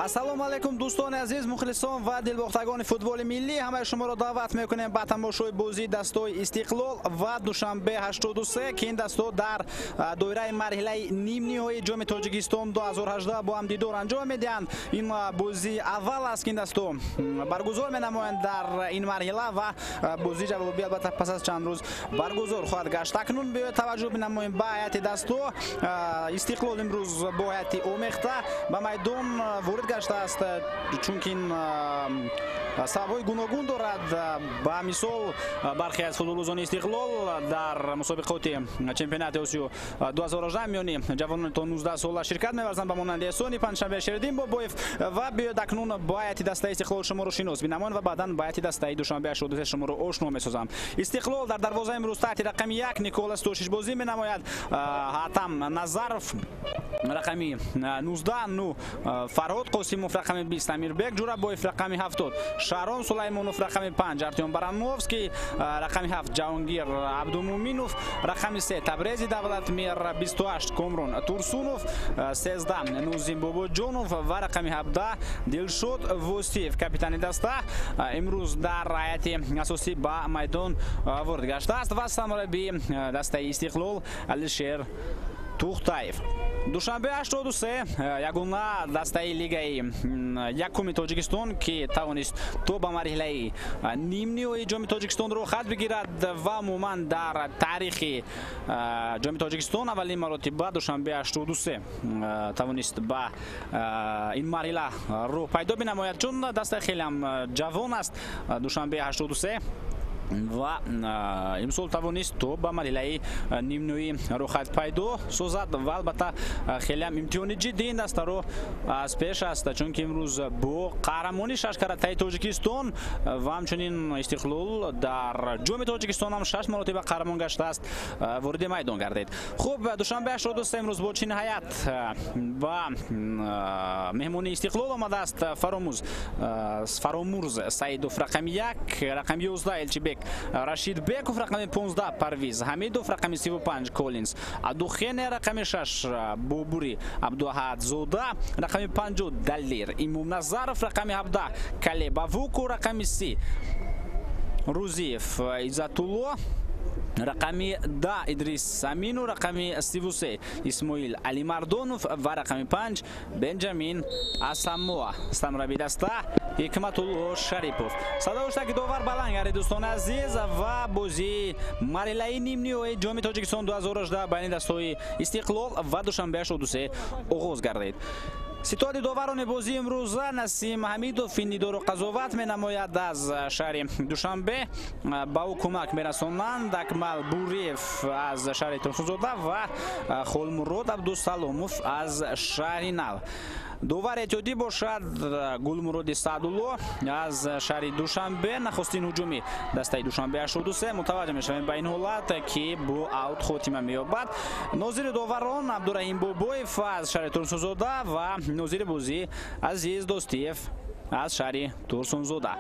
ассалому алайкум дӯстони азиз, мухлисон ва дилбохтагони футболи миллӣ, ҳамаи шуморо даъват мекунем ба тамошои бозии дастаи Истиқлол ва Душанбе 83 ки ин даста дар доираи марҳилаи нимниҳои ҷоми Тоҷикистон 2018 бо ҳам дидор анҷом медиҳанд. Ин бозии аввал аст ки ин даста баргузор менамоянд дар ин марҳила ва бозии ҷавобӣ албатта пас аз чанд рӯз баргузор хоҳад гашт. Акнун биёед таваҷҷӯҳ бинамоем ба ҳайати даста. Истиқлол имрӯз бо ҳайати омехта ба майдон ворид гаштааст, чунки ин сабабҳои гуногун дорад. ба мисол бархе аз футболбозони Истиқлол дар мусобиқоти чемпионати Осиё 2018 миёни ҷавонони то 19 сола ширкат меварзанд ба монанди Эҳсони Панҷшанбе Шеридин Бобоев. Ва биёед акнун ба ҳайати дастаи Истиқлол шуморо шинос бинамоем ва баъдан ба ҳайати дастаи Душанбе 83 шуморо ошно месозам. Истиқлол дар дарвоза имрӯз таҳти рақами 1 Никола Стошич бозӣ менамояд. Ҳатам Назаров рақами 19, ну Фарҳод Қосимов рақами 20, Амирбек Ҷурабоев рақами 70, Шарон Сулаймонов рақами 5, Артём Барановский рақами 7, Ҷаҳонгир Абдумуминов рақами 3, Табрези Давлатмир 28, Комрон Турсунов 13, Нузим Бобоҷонов ва рақами 17 Дилшод Восиев. Капитани даста имрӯз дар ҳайати асосӣ ба майдон ворид гаштааст ва самурабии дастаи Истиқлол Алишер Тухтаев. Душанбе 83 ягона дастаи лигаи якуми Тоҷикистон ки тавонист то ба марҳилаи нимниҳои ҷоми Тоҷикистонро хат бигирад ва умуман дар таърихи ҷоми Тоҷикистон аввалин маротиба Душанбе 83 тавонист ба ин марҳила роҳ пайдо бинамояд, чун дастаи хелеам ҷавон аст Душанбе 83 ва имсол тавонист то ба марҳилаи нимниҳои рӯхат пайдо созад ва албатта хелеам имтиҳони ҷиддӣ ин дастаро аз пеш аст, чунки имрӯз бо қаҳрамони 6 каратаи Тоҷикистон ва ҳамчунин Истиқлол дар ҷоми Тоҷикистон ҳам 6 маротиба қаҳрамон гаштааст вориди майдон гардид. Хуб, Душанбе 83 имрӯз бо чин ҳаят ба меҳмони Истиқлол омадааст. Фаромурз Саидов рақами 1, рақами 11 Элчибек Рашид Беков рақами 15 Парвиз Ҳамидов рақами 35 Коллинс Адухене рақами 6 Бобури Абдуаҳадзода рақами 50 Далир Имомназаров рақами 17 Калебавуку рақами 30 Рузиев Иззатулло рақами 10 Идрис Амину рақами 33 Исмоил Алимардонов ва рақами 5 Бенҷамин Асамоа. Самраби даста Ҳикматулло Шарипов. Садоштаки довар баланд гардид дӯстони азиз ва бозии марҳилаи нимниҳои ҷоми Тоҷикистон 2018 байни дастаҳои Истиқлол ва Душанбе 83 оғоз гардид. Ситоати доварони бозии имрӯза Насим Ҳамидов нидору қазоват менамояд аз шаҳри Душанбе, ба ӯ кӯмак мерасонанд Акмал Буриев аз шаҳри Турсунзода ва Холмурод Абдусаломов аз шаҳри Нав. Довар эҳтиётӣ бошад Гулмуроди Саъдулло аз шаҳри Душанбе. Нахустин ҳуҷуми дастаи Душанбе 83 мутаваҷҷӯҳ мешавем ба ин ҳолат ки бо аут хотима меёбад. Нозири доварон Абдураҳим Бобоев аз шаҳри Турсунзода ва нозири бозӣ Азиз Достиев аз шаҳри Турсунзода.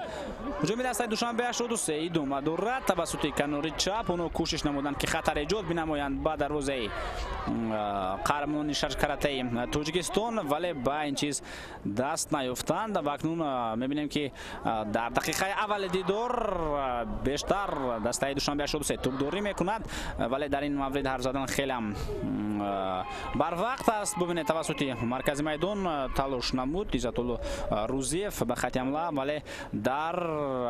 ҳуҷуми дастаи Душанбе 83 идома дорад. Тавассути канори чап онҳо кӯшиш намуданд ки хатар эҷод бинамоянд ба дарвозаи қаҳрамони шашкаратаи Тоҷикистон, вале ба ин чиз даст наёфтанд. ва акнун мебинем ки дар дақиқаи аввали дидор бештар дастаи Душанбе 83 тӯбдорӣ мекунад, вале дар ин маврид ҳарф задан хелеам барвақт аст. бубинед тавассути маркази майдон талош намуд Иззатулло Рузиев ба хати ҳамла, вале дар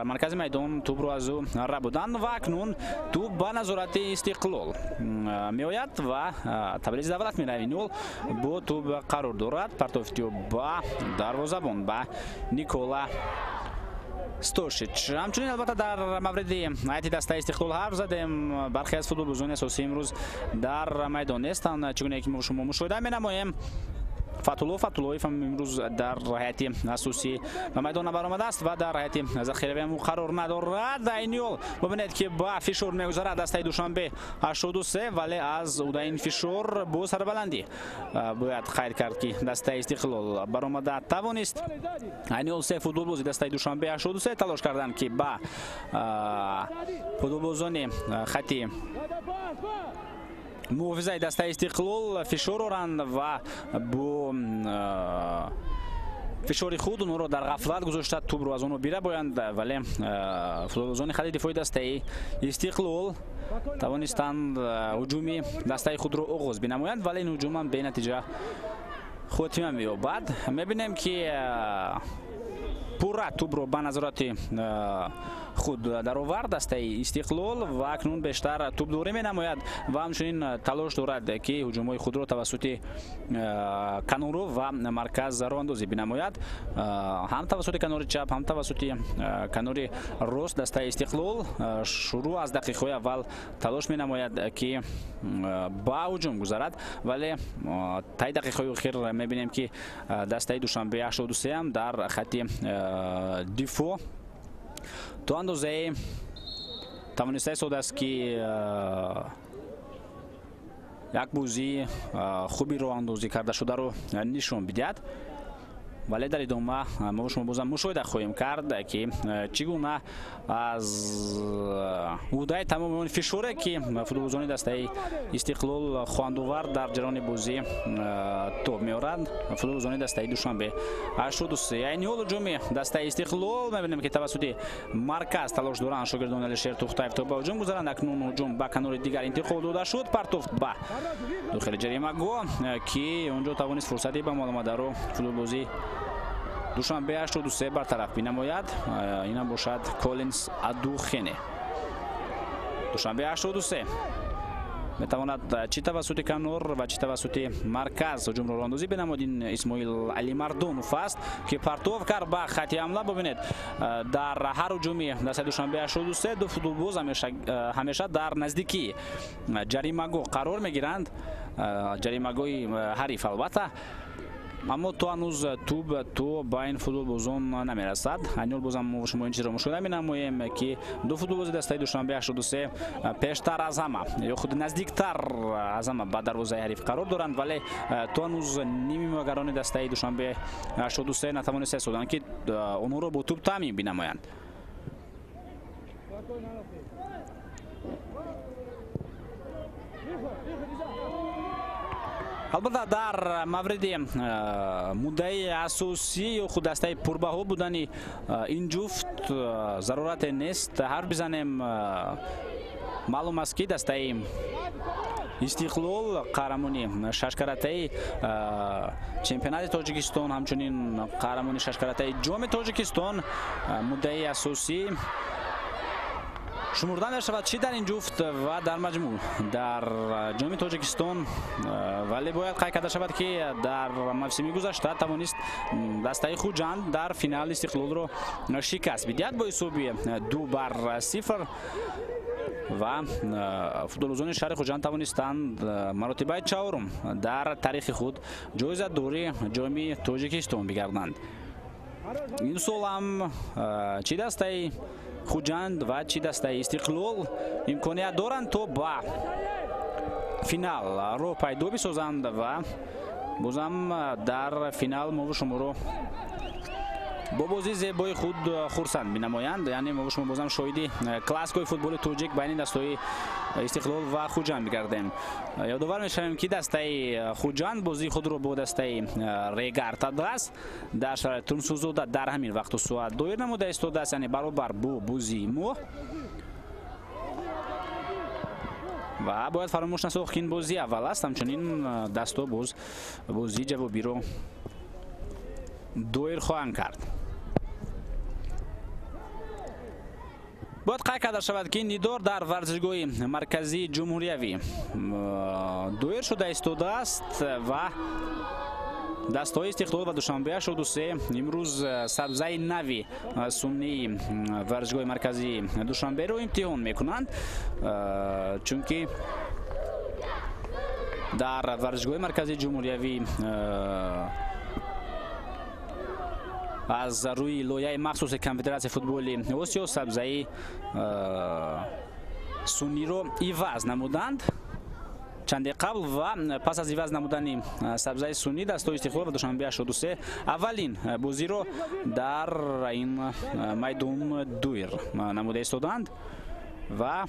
маркази майдон тӯбро аз ӯ рабуданд. ва акнун тӯб ба назорати Истиқлол меояд ва Табрези Давлатмир Авинёл бо тӯб қарор дорад. Партофи тӯб ба дарвозабон ба Никола Стошич. Ҳамчунин албатта дар мавриди ҳайати дастаи Истиқлол ҳарф задем. Бархе аз футболбозони асосӣ имрӯз дар майдон нестанд, чӣ гуне ки мо шумо мушоҳида менамоем. Фатуллоев имрӯз дар ҳайати асосӣ ба майдон баромадааст ва дар ҳайати захиравиам ӯ қарор надорад. Айниёл бубинед ки ба фишор мегузарад дастаи Душанбе 83, вале аз удаин фишор бо сарбаландӣ бояд қайд кард ки дастаи Истиқлол баромада тавонист. Айниёл се футболбози дастаи Душанбе 83 талош карданд ки ба футболбозони хати муҳофизаи дастаи Истиқлол фишор оранд ва бо фишори худ онро дар ғафлат гузошта тубро аз онро бира боянд, вале футболбозони хати дифои дастаи Истиқлол тавонистанд ҳуҷуми дастаи худро оғоз бинамоянд, вале ин ҳуҷумам бенатиҷа хотима меёбад. мебинем ки пурра тубро ба назорати худ даровард дастаи Истиқлол ва акнун бештар тубдорӣ менамояд ва ҳамчунин талош дорад ки ҳуҷумҳои худро тавассути канору ва марказ роҳандозӣ бинамояд. ҳам тавассути канори чап, ҳам тавассути канори рост дастаи Истиқлол шурӯъ аз дақиқаҳои аввал талош менамояд ки ба ҳуҷум гузарад, вале таи дақиқаҳои охир мебинем ки дастаи Душанбе 83 ам дар хати дифоъ то андозае тавониста истодааст ки як бозии хуби роҳандозӣ кардашударо нишон бидиҳад, вале дар идома мо шумо бозам мушоҳида хоҳем кард ки чӣ гуна аз ӯҳдаи тамоми фишоре ки футболбозони дастаи Истиқлол хоҳанд овард дар ҷараёни бозӣ тоб меоранд футболбозони дастаи Душанбе 83. айни ҳол ҳуҷуми дастаи Истиқлол мебинем ки тавассути марказ талош доранд шогирдони Алишер Тухтаев то ба ҳуҷум гузаранд. акнун ҳуҷум ба канори дигар интиқол дода шуд, партофт ба дохили ҷаримагоҳ ки онҷо тавонист фурсати ба муомадаро футболбози Душанбе 83 бартараф бинамояд. инам бошад Коллинс Адухене. Душанбе 83 метавонад чӣ тавассути канор ва чӣ тавассути марказ ҳуҷумро роҳандозӣ бинамояд. ин Исмоил Алимардонов аст ки партов кард ба хати ҳамла. бубинед дар ҳар ҳуҷуми дастаи Душанбе 83 ду футболбоз ҳамеша дар наздикии ҷаримагоҳ қарор мегиранд, ҷаримагоҳи ҳариф албатта, аммо то ҳанӯз туб то ба ин футболбозон намерасад. айни ҳол бозам мо шумо ин чизро мушоҳида менамоем ки ду футболбози дастаи Душанбе 83 пештар аз ҳама ё худ наздиктар аз ҳама ба дарвозаи ҳариф қарор доранд, вале то ҳанӯз нимимагарони дастаи Душанбе 83 натавониста истоданд ки онҳоро бо туб таъмин бинамоянд. албатта дар мавриди муддаи асосӣ ё худ дастаи пурбаҳо будани ин ҷуфт зарурате нест ҳарф бизанем. маълум аст ки дастаи Истиқлол қаҳрамони шашкаратаи чемпионати Тоҷикистон, ҳамчунин қаҳрамони шашкаратаи ҷоми Тоҷикистон муддаи асосӣ шумурда мешавад чӣ дар ин ҷуфт ва дар маҷмӯъ дар ҷоми Тоҷикистон. вале бояд қайд карда шавад ки дар мавсими гузашта тавонист дастаи Хуҷанд дар финали Истиқлолро шикаст бидиҳад бо ҳисоби 2-0 ва футболбозони шаҳри Хуҷанд тавонистанд маротибаи чаҳорум дар таърихи худ ҷоизатдори ҷоми Тоҷикистон бигарданд. ин сол ҳам чӣ дастаи Хуҷанд ва чӣ дастаи Истиқлол имконият доранд то ба финал роҳ пайдо бисозанд ва бозам дар финал мову шуморо бо бозии зебои худ хурсанд бинамоянд. яъне мо шумо бозам шоҳиди классикои футболи тоҷик байни дастаи Истиқлол ва Хуҷанд бигардем. ёдовар мешавем ки дастаи Хуҷанд бозии худро бо дастаи Регар Тадрас дар шароити Тунсузода дар ҳамин вақту соат доир намуда истодааст, яъне баробар бо бозии мо. ва бояд фаромӯш насохт ки ин бозии аввал аст, ҳамчунин дастҳо боз бозии ҷавобиро доир хоҳанд кард. бояд қайд карда шавад ки нидор дар варзишгоҳи марказии ҷумҳуриявӣ доир шуда истодааст ва дастҳои Истиқлол ва Душанбе 83 имрӯз сабзаи нави суннии варзишгоҳи марказии Душанберо имтиҳон мекунанд, чунки дар варзишгоҳи марказии ҷумҳуриявӣ аз рӯи лоиҳаи махсуси конфедератсияи футболи Осиё сабзаи сунниро иваз намуданд чанде қабл ва пас аз иваз намудани сабзаи сунни дастаи Истиқлол ва Душанбе 83 аввалин бозиро дар ин майдон дуир намуда истоданд ва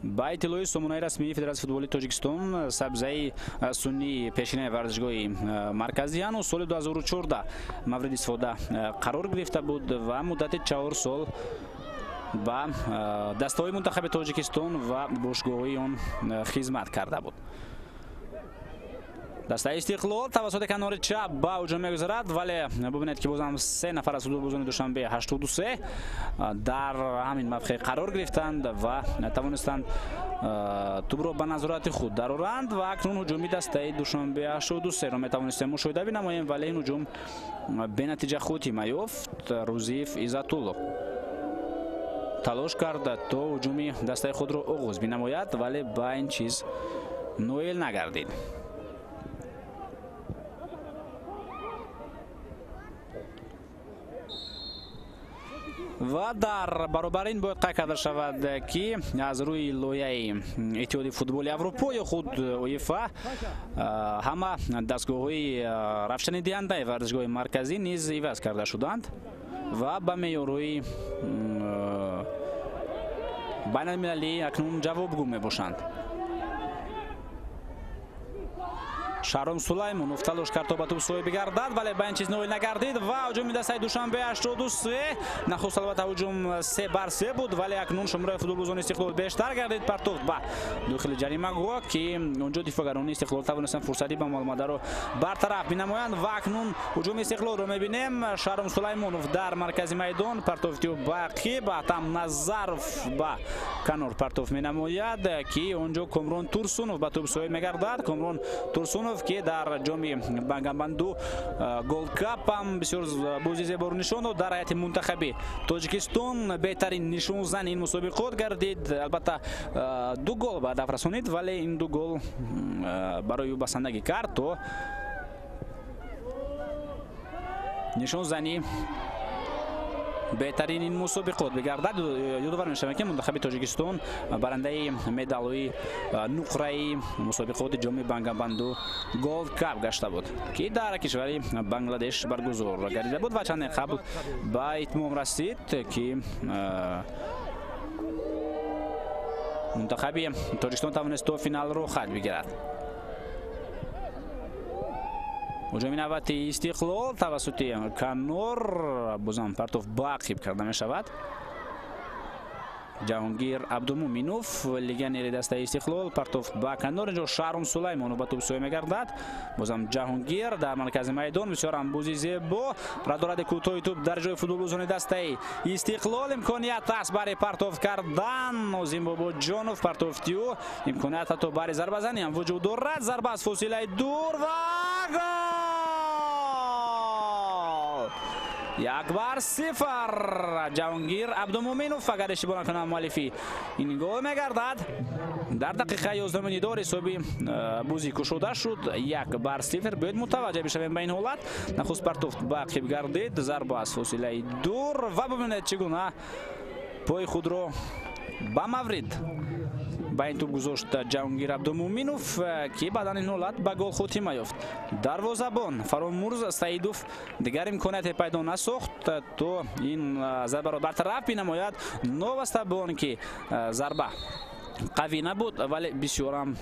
با اطلاع سامانه رسمی فدراسیون فوتبال تاجیکستان سبزی سنی پیشینه ورزشگاه مرکزی و سال 2014 مورد استفاده قرار گرفته بود و مدت 4 سال با دسته‌های منتخب تاجیکستان و باشگاه‌های آن خدمت کرده بود. دسته استقلال توسط کنار چپ با هجوم می‌گذرد ولی ببینید که بازم 3 نفر از فوتبالبازان دوشنبه 83 در همین موقع قرار گرفتند و توانستند توپ را به نظارت خود درآورند و اکنون هجومی دسته دوشنبه 83 را می‌توانستیم مشاهده بنماییم ولی این هجوم به نتیجه خاتمه یافت. روزیف عزت‌الله تلاش کرد تا هجومی دسته خود را آغاز بنماید ولی با این چیز نویل نگردید. و در برابر این باید قید کرده شود که از روی لایحه اتحاد فوتبال اروپا یا خود اویفا همه دستگاه‌های روشن دهنده ورزشگاه مرکزی نیز عوض کرده شدند و به معیارهای بین المللی اکنون جوابگو میباشند. شهرام سلیمانوف تلاش کرد تا به توپ صاحب گردد ولی به این چیز نویل نگردید و هجوم دسته دوشنبه 83 نخست البته هجوم 3 بر 3 بود ولی اکنون شماره فوتبالبازان استقلال بیشتر گردید پرتو به داخل جریمه گواه که اونجا دفاعگران استقلال توانستن فرصتی به مالماده رو برطرف بنمایند و اکنون هجوم استقلال رو میبینیم. شهرام سلیمانوف در مرکز میدان پرتو تیو باقی با تام نظرف با کنار پرتو مینماید که اونجا کامران تورسونوف به توپ صاحب میگردد. کامران تورسونوف که در جام بنگابندو گل کاپ هم بسیار بازی زیبا رو نشان داد. در هیئت منتخب تاجیکستان بهترین نشان زن این مسابقات گردید. البته 2 گل به هدف رسانید ولی این 2 گل برای او بسندگی کرد تا نشان زنی بهترین این مسابقات بگردد. یادآور میشم که منتخب تاجیکستان برنده مدال‌های نقره مسابقات جام بنگابندو گلد کاپ گشته بود که در کشور بنگلادش برگزار گردیده بود و چند قبل به اتمام رسید که منتخب تاجیکستان توانست تا فینال رو خط بگیرد. هجوم نوبت استقلال توسط کنور بازم پرتو باقی کرده می شود. جهانگیر عبدالمومینوف لگنر دسته استقلال پرتو با کنور اینجا شهرام سلیمانوف به توپ صاحب میگردد. بازم جهانگیر در مرکز میدان بسیار هم بازی زیبا را دارد کوتاه توپ در جای فوتبالبازان دسته استقلال امکانیت است برای پرتو کردن. نازیم بابا جانوف پرتو تیو امکانیت تا برای ضربه زنی هم وجود دارد. ضربه از فاصله دور و گل 1-0 جهانگیر عبدالمومینوف اگر اشتباه نکنم مؤلفی این گل میگردد. در دقیقه 11 نیدار حسابی بازی گشوده شد 1-0. باید متوجه بشویم به این حالت. نخست پرتو باقی گردید ضربه از فاصله دور و ببینید چگونه پای خود را به مورد با این توپ گذاشت جهانگیر عبدالمومینوف که بعد این حالت به گل خاتمه یافت. دروازه‌بان فرامرز سعیدوف دیگر امکانیت پیدا نساخت تو این ضربه را برطرف بنماید. نواسته به آن که ضربه قوی نبود ولی بسیار هم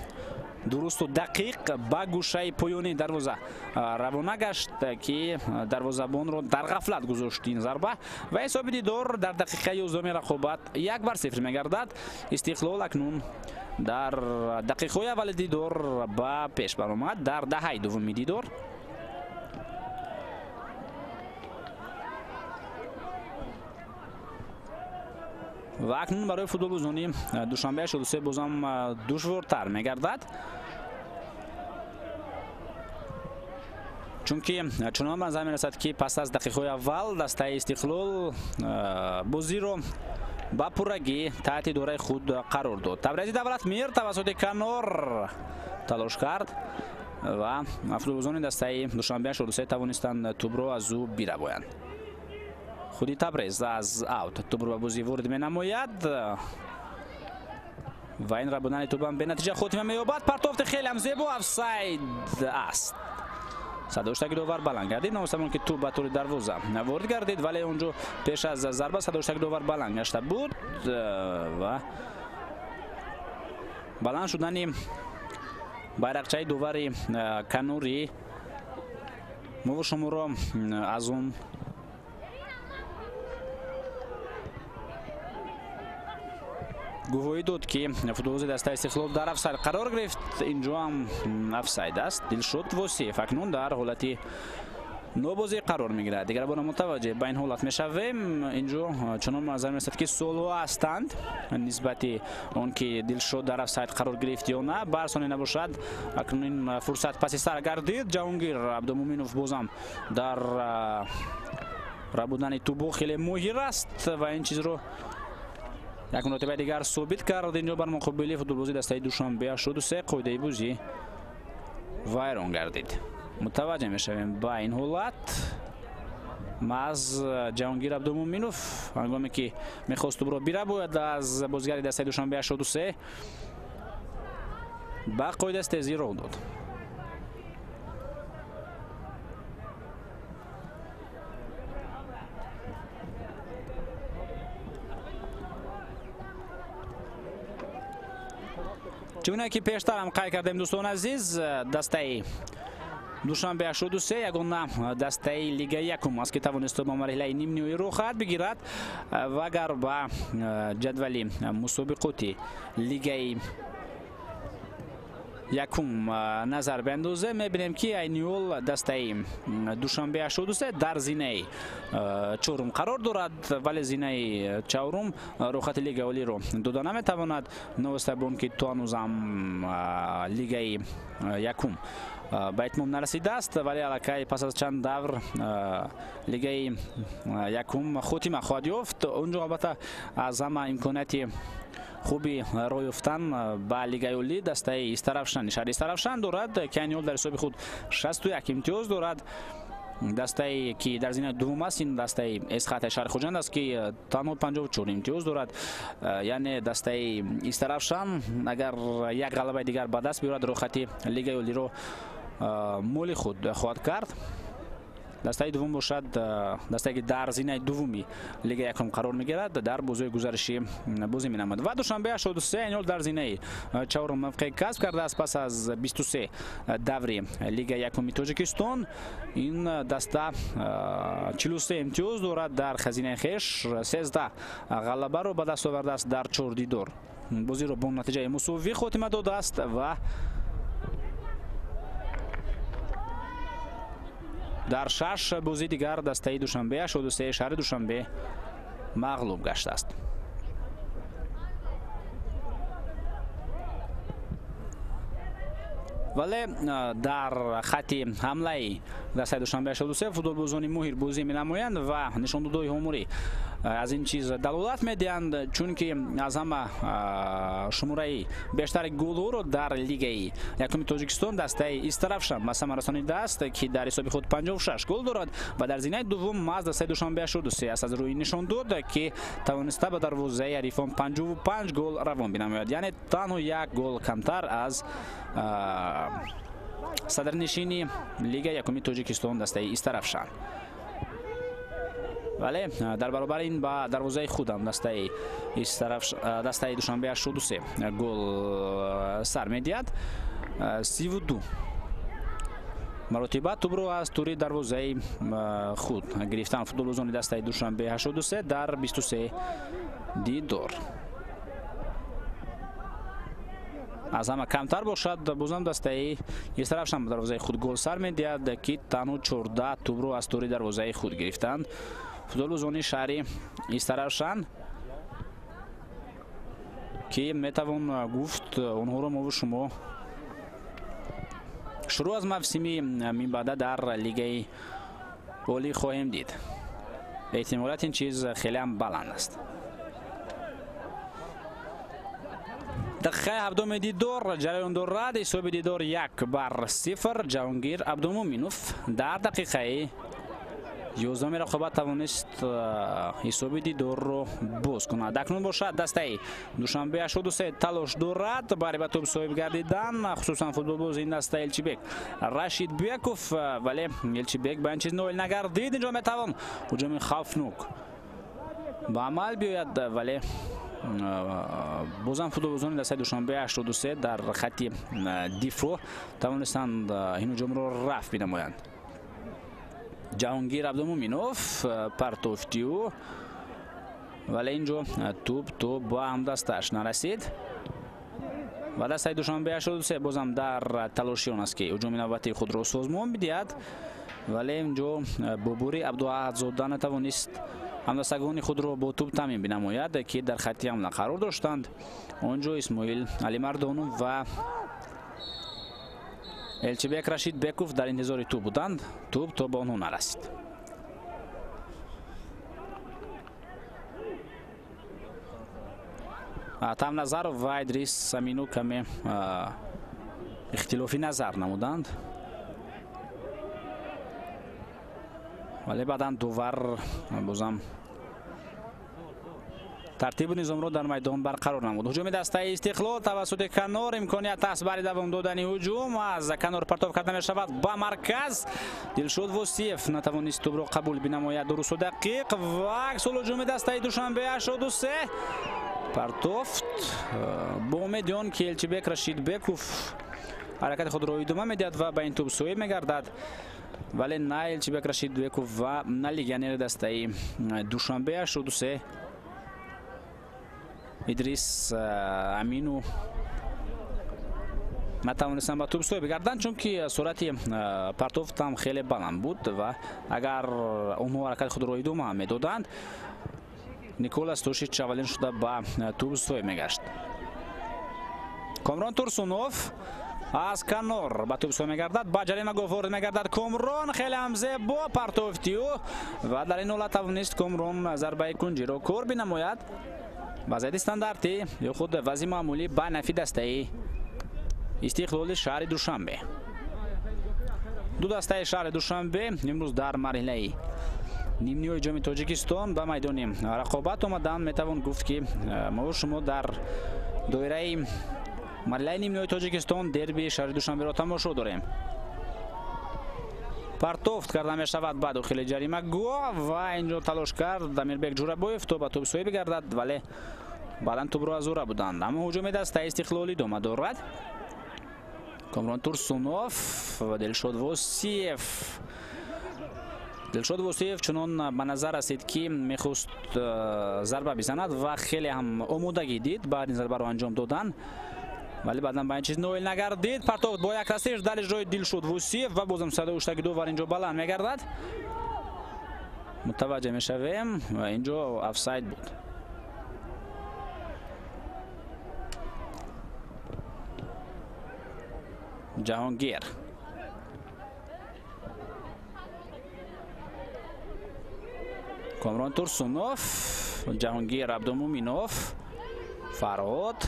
درست و دقیق با گوشه پایانی دروازه روانه گشت که دروازه‌بان را در غفلت گذاشت این ضربه و حساب دیدار در دقیقه 11 رقابت 1-0 میگردد. استقلال اکنون در دقیقه اول دیدار با پیش برآمد. در دهه دوم دیدار و اکنون برای فوتبالبازان دوشنبه 23 بازم دشوارتر میگردد چون که چنان به نظر میرسد که پس از دقیقه اول دسته استقلال بازی رو با پرگی تحت دوره خود قرار داد. تبریزی دولت میر توسط کنار تلاش کرد و فوتبالبازان دسته دوشنبه 23 توانستند توپ را از او بیربایند. خودی تبریز از اوت توپ رو به بازی وارد می‌نماید و این ربودن توپ هم به نتیجه خاتمه می‌یابد. پرتافت خیلی هم زیبا آفساید است. صداشتگی داور بلند گردید. نامستمون که توپ به طور دروازه وارد گردید ولی اونجا پیش از ضربه صداشتگی داور بلند گشته بود و баланд шудани байрақчаи дувари канури муву шуморо аз он гувоҳӣ дод ки футболбози дастаи Истиқлол дар офсайд қарор гирифт. Инҷо ҳам офсайд аст. Дилшод Восиев акнун дар ҳолати нобозӣ қарор мегирад. Дигар бора мутаваҷҷеҳ ба ин ҳолат мешавем. Инҷо чунон назар мерасад ки суолҳо ҳастанд нисбати он ки Дилшод дар офсайд қарор гирифт ё на. барсоне набошад. Акнун ин фурсат паси сар гардид. Ҷаҳонгир Абдумуминов бозам дар рабудани тубо хеле моҳир аст ва ин чизро як муротибаи дигар собит кард. Инҷо бар муқобили футболбози дастаи Душанбе 83 қоидаи бозӣ вайрон гардид. мутаваҷҷеҳ мешавем ба ин ҳолат. маъз Ҷаҳонгир Абдумуминов ҳангоме ки мехост тубро бирабояд аз бозигари дастаи Душанбе 83 ба қоидаи тезӣ роҳ дод. чуне ки пештарам қайд кардем дӯстони азиз, дастаи Душанбе 83 ягона дастаи Лигаи якум аст ки тавонисто ба марҳилаи нимниҳоӣ роҳат бигирад ва агар ба ҷадвали мусобиқоти Лигаи якум назар биандозем мебинем ки айниҳол дастаи Душанбе 83 дар зинаи чорум қарор дорад, вале зинаи чаҳорум роҳхати Лигаи олиро дода наметавонад. новоста бо он ки то ҳанӯзам Лигаи якум ба итмом нарасидааст, вале аллакай пас аз чанд давр Лигаи якум хотима хоҳад ёфт. онҷо албатта аз ҳама имконияти хуби роҳ ёфтан ба Лигаи олӣ дастаи Истаравшан шаҳри Истаравшан дорад ки айниҳол дар ҳисоби худ 61 имтиёз дорад. дастаи ки дар зинаи дуввум аст ин дастаи Эсхатаи шаҳри Хоҷанд аст ки танҳо 54 имтиёз дорад. яъне дастаи Истаравшан агар як ғалабаи дигар ба даст биёрад роҳхати Лигаи олиро моли худ хоҳад кард. дастаи дуввум бошад дастае ки дар зинаи дуввуми Лигаи якум қарор мегирад, дар бозии гузаришӣ бозӣ менамояд. ва Душанбе 83 айниҳол дар зинаи чаҳорум мавқеъ касб кардааст пас аз 23 даври Лигаи якуми Тоҷикистон. ин даста 43 имтиёз дорад дар хазинаи хеш. 13 ғалабаро ба даст овардааст дар 4 дидор. бозиро бо натиҷаи мусовӣ хотима додааст ва дар 6 бозии дигар дастаи Душанбе 83 шаҳри Душанбе мағлуб гаштааст. вале дар хати ҳамлаи дастаи Душанбе 83 футболбозони моҳир бозӣ менамоянд ва нишондодҳои омурӣ аз ин чиз далолат медиҳанд, чунки аз ҳама шумораи бештари голҳоро дар Лигаи якуми Тоҷикистон дастаи Истаравшан ба самара расонидааст ки дар ҳисоби худ 56 гол дорад ва дар зинаи дуввум маъз дастаи Душанбе 83 аст. аз рӯи нишондод ки тавониста ба дарвозаи ҳарифон 55 гол равон бинамояд, яъне танҳо як гол камтар аз садарнишини Лигаи якуми Тоҷикистон дастаи Истаравшан. вале дар баробари ин ба дарвозаи худам дастаи Душанбе 83 гол сар медиҳад. 32 маротиба тубро аз тури дарвозаи худ гирифтан футболбозони дастаи Душанбе 83 дар 23 дидор. аз ҳама камтар бошад бозам дастаи Истаравшан ба дарвозаи худ гол сар медиҳад ки танҳо 14 тубро аз тури дарвозаи худ гирифтанд футболбозони шаҳри Истаравшан ки метавон гуфт онҳоро мову шумо шурӯъ аз мавсими минбаъда дар Лигаи олӣ хоҳем дид. эҳтимолият ин чиз хелеам баланд аст. дақиқаи 7 дидор ҷараён дорад. ҳисоби дидор 1-0. Ҷаҳонгир Абдумуминов дар дақиқаи 11 рақобат тавонист ҳисоби дидорро боз кунад. акнун бошад дастаи Душанбе 83 талош дорад бари ба тӯб соҳиб гардидан, хусусан футболбози ин даста Элчибек Рашидбеков, вале Элчибек ба ин чиз ноил нагардид. инҷо метавон ҳуҷуми хавфнок ба амал биёяд, вале бозам футболбозони дастаи душанбе 83 дар хатти дифоъ тавонистанд ин ҳуҷумро рафт бинамоянд. ҷаҳонгир абдумуминов партофти ӯ, вале инҷо туп ба ҳамдасташ нарасид ва дастаи душанбе 83 бозам дар талоши он аст ки ҳуҷуми навбатии худро созмон бидиҳад, вале инҷо бобури абдуаҳадзода натавонист ҳамдастагони худро бо туп таъмин бинамояд ки дар хатти ҳамла қарор доштанд. онҷо исмоил алимардонов ва элчибек рашидбеков дар интизори туп буданд. туп то ба онҳо нарасид. Тамназаров ва Идрис Амину каме ихтилофи назар намуданд, вале баъдан дувар бозам тартибу низомро дар майдон барқарор намуд. ҳуҷуми дастаи Истиқлол тавассути Канор, имконият аст бари давом додани ҳуҷум. аз Канор партов карда мешавад ба марказ. Дилшод Восиев натавонист тӯбро қабул бинамояд. дурусту дақиқ ва аксул ҳуҷуми дастаи Душанбе 83 партофт бо умеди он ки Элчибек Рашидбеков ҳаракати худро идома медиҳад ва ба ин тӯб соҳиб мегардад, вале на Элчибек Рашидбеков ва на легионери дастаи Душанбе 83 Идрис Амину натавонистанд ба тӯб соҳиб гарданд, чунки суръати партофтам хеле баланд буд ва агар онҳо ҳаракати худро идома медоданд, Николас Тошич аввалин шуда ба тӯб соҳиб мегашт. Комрон Турсунов аз Канор ба тӯб соҳиб мегардад, ба ҷарима гоҳ ворид мегардад. Комрон хеле ҳам зебо партофти ӯ ва дар ин ҳолат тавонист Комрон зарбаи кунҷиро кор бинамояд. вазъияти стандарти ё худ вазъи маъмулӣ ба нафи дастаи Истиқлоли шаҳри Душанбе. ду дастаи шаҳри Душанбе имрӯз дар марҳилаи нимниҳои ҷоми Тоҷикистон ба майдони рақобат омаданд. метавон гуфт ки мо шумо дар доираи марҳилаи нимниҳои Тоҷикистон дерби шаҳри Душанберо тамошо дорем. партофт карда мешавад ба дохили ҷарима гоҳ ва инҷо талош кард Амирбек Ҷурабоев то ба тӯб соҳиб гардад, вале баъдан тӯбро аз ӯра буданд. аммо ҳуҷуми дастаи Истиқлол идома дорад. Комрон Турсунов ва Дилшод Восиев. Дилшод Восиев чунон ба назар расид ки мехост зарба бизанад ва хеле ҳам омодагӣ дид ба ин зарбаро анҷом додан, вале баъдан ба ин чиз ноил нагардид. партофт бо як расиш дар иҷрои Дилшод Восиев ва бозам садои уштаги дувар инҷо баланд мегардад. мутаваҷҷеҳ мешавем ва инҷо офсайд буд. ҷаҳонгир Комрон Турсунов, Ҷаҳонгир Абдумуминов, Фарҳод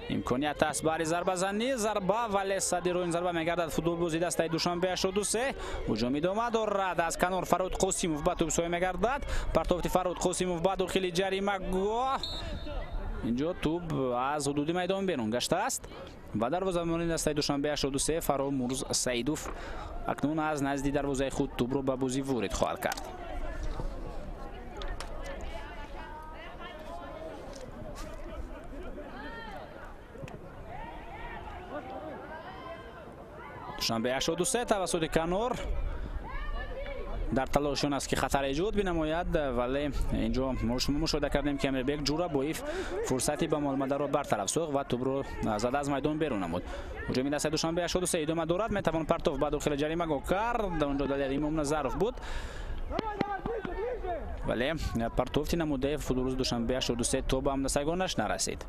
имконият аст бари зарбазанӣ, зарба вале сади рӯи ин зарба мегардад футболбози дастаи Душанбе 83. ҳуҷум идома дорад. аз Канор Фарҳод Қосимов ба тӯб соҳиб мегардад. партофти Фарҳод Қосимов ба дохили ҷарима гоҳ. инҷо тӯб аз ҳудуди майдон берун гаштааст. ба дарвозабони дастаи Душанбе 83 Фаромурз Саидов акнун аз назди дарвозаи худ тӯбро ба бозӣ ворид хоҳад кард. Душанбе 83 тавассути Канор дар талош он аст ки хатар эҷод бинамояд, вале инҷо шумо мушоҳида кардем ки Амирбек Ҷурабоев фурсати ба молмадаро бартараф сохт ва тӯбро зада аз майдон берун намуд. ҳуҷуми дастаи Душанбе 83 идома дорад. метавон партов ба дохили ҷарима гоҳ кард. онҷо далер Имом Назаров буд, вале партофти намудаи футболбози Душанбе 83 то ба ҳамдастагонаш нарасид.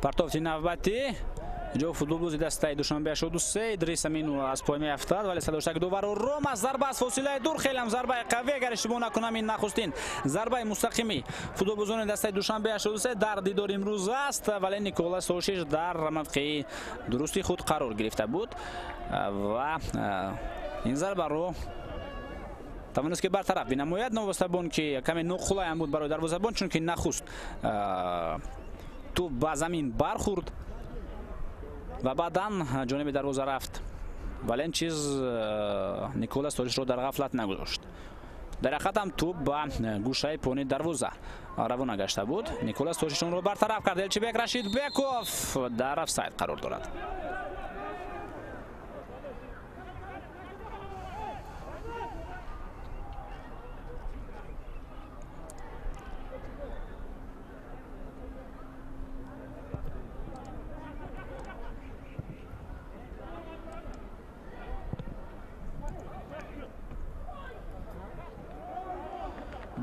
партофти навбатӣ ҷо футболбози дастаи Душанбе 83 Идрис Амину аз пой меафтад, вале садоштаги дувару Рома зарба аз фосилаи дур, хелам зарбаи қавӣ, агар иштибоҳ накунам ин нахустин зарбаи мустақими футболбозони дастаи Душанбе 83 дар дидори имрӯз аст, вале Николас Тошич дар мавқеи дурусти худ қарор гирифта буд ва ин зарбаро тавонист ки бартараф бинамояд. новостабон ки каме ноқулай ҳам буд барои дарвозабон, чунки нахуст тӯб ба замин бархӯрд و بعدا جانب دروازه رفت ولی این چیز نیکولاس توجیچ رو در غفلت نگذاشت. در حقیقت هم توپ با گوشه پونی دروازه روانه گشته بود. نیکولاس توجیچ رو برطرف کرد. الچیبک رشید بیکوف در افساید قرار دارد.